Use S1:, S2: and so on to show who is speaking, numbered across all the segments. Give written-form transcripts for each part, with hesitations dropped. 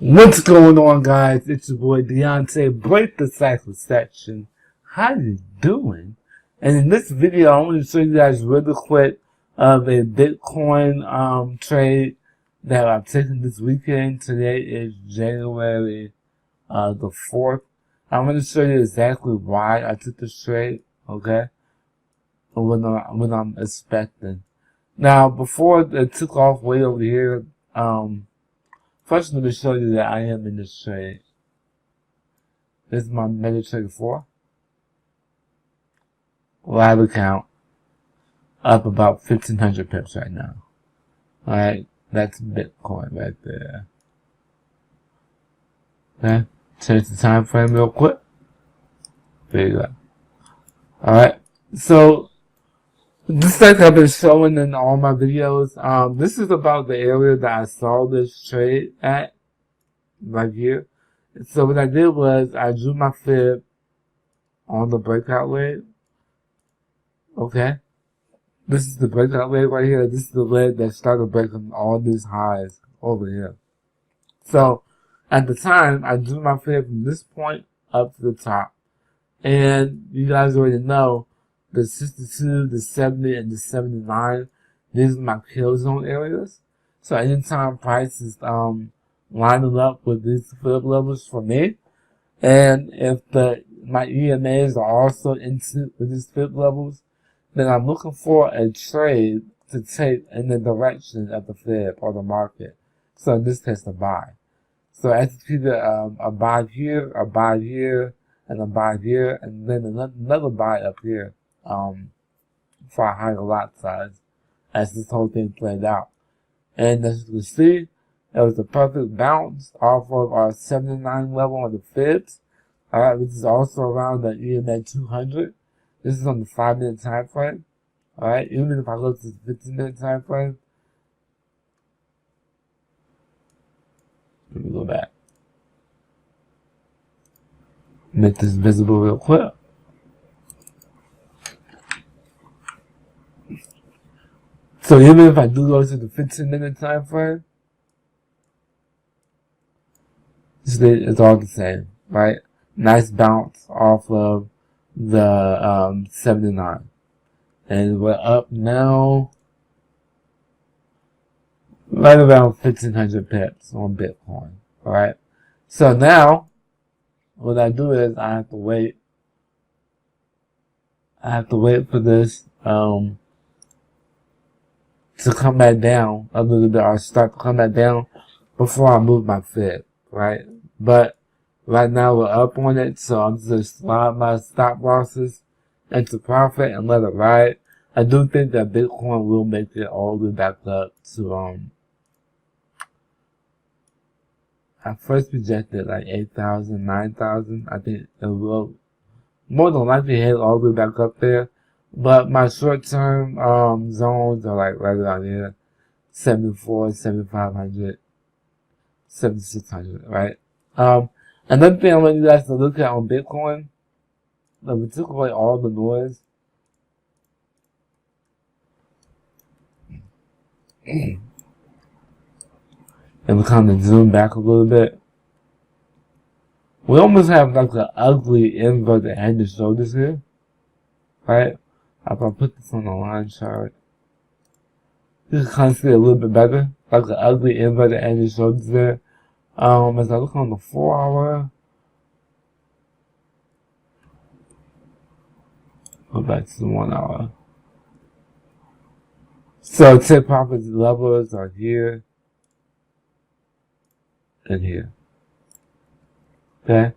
S1: What's going on, guys? It's your boy DeAnte, Break the Cycle Section. How you doing? And in this video, I want to show you guys really quick of a Bitcoin trade that I'm taking this weekend. Today is January the 4th. I'm going to show you exactly why I took this trade, okay? And what I'm expecting. Now, before it took off way over here, first, let me show you that I am in this trade. This is my MetaTrader 4. Live account. Up about 1,500 pips right now. Alright, that's Bitcoin right there. Okay, change the time frame real quick. There you go. Alright, so just like I've been showing in all my videos, this is about the area that I saw this trade at, right here. So what I did was I drew my fib on the breakout leg. Okay, this is the breakout leg right here. This is the leg that started breaking all these highs over here. So at the time, I drew my fib from this point up to the top, and you guys already know the 62, the 70, and the 79. These are my kill zone areas. So anytime price is lining up with these fib levels for me, and if my EMAs are also into with these fib levels, then I'm looking for a trade to take in the direction of the fib or the market. So in this case, a buy. So I executed a buy here, a buy here, and a buy here, and then another buy up here for a higher lot size as this whole thing played out. And as you can see, it was a perfect bounce off of our 79 level on the fibs. Alright, which is also around the EMA 200. This is on the 5-minute time frame. Alright, even if I look at the 15-minute time frame, let me go back. Make this visible real quick. So even if I do go to the 15-minute time frame, it's all the same, right? Nice bounce off of the 79. And we're up now right around 1,500 pips on Bitcoin. Alright? So now, what I do is I have to wait. I have to wait for this to come back down a little bit, or start to come back down before I move my fib, right? But right now we're up on it, so I'm just slide my stop losses into profit and let it ride. I do think that Bitcoin will make it all the way back up to I first projected like 8,000, 9,000. I think it will more than likely hit all the way back up there. But my short-term zones are like right around here, 74, 7,500, 7,600, right? Another thing I want you guys to look at on Bitcoin, that we took away all the noise. And we kind of zoom back a little bit. We almost have like an ugly inverted head and shoulders here, right? If I put this on the line chart, you can kind of see it a little bit better, like an ugly inverted head and shoulders there. As I look on the 4-hour, go back to the 1-hour. So take profit levels are here and here. Okay,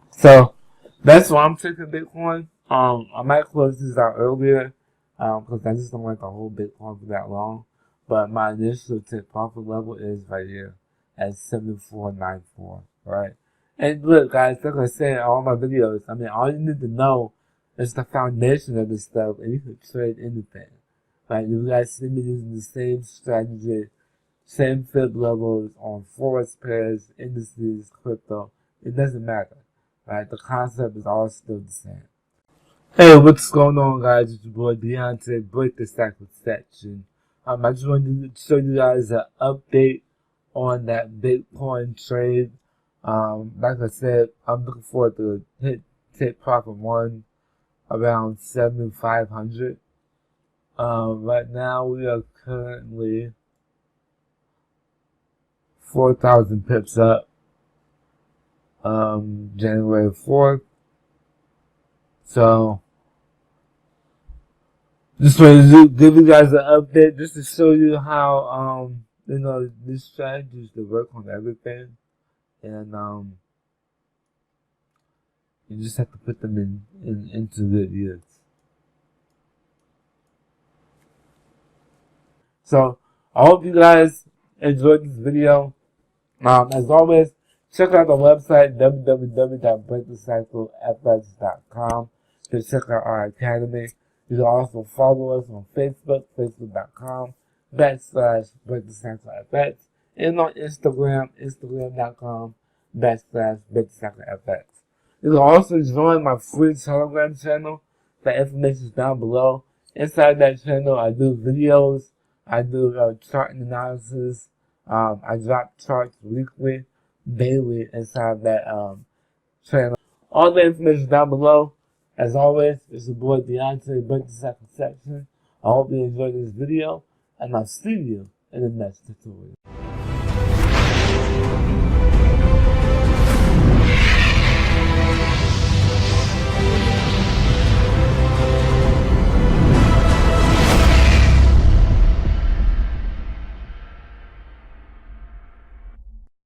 S1: so that's why I'm taking Bitcoin. I might close this out earlier, because I just don't like to hold Bitcoin for that long. But my initial take profit level is right here at 74.94, right? And look, guys, like I said in all my videos, I mean, all you need to know is the foundation of this stuff, and you can trade anything. Right? You guys see me using the same strategy, same fib levels on Forex pairs, indices, crypto. It doesn't matter, right? The concept is all still the same. Hey, what's going on, guys? It's your boy DeAnte, Break the Cycle Section. I just wanted to show you guys an update on that Bitcoin trade. Like I said, I'm looking forward to hit profit one around 7,500. Right now we are currently 4,000 pips up. January 4th. So just wanted to give you guys an update just to show you how these strategies to work on everything, and you just have to put them into good use. So I hope you guys enjoyed this video. As always, check out the website www.breakthecyclefx.com to check out our academy. You can also follow us on Facebook, facebook.com/breakthecyclefx, and on Instagram, instagram.com/breakthecyclefx. You can also join my free Telegram channel. The information is down below. Inside that channel, I do videos, I do chart analysis. I drop charts weekly, daily inside that channel. All the information is down below. As always, it's your boy DeAnte, Section. I hope you enjoyed this video, and I'll see you in the next tutorial.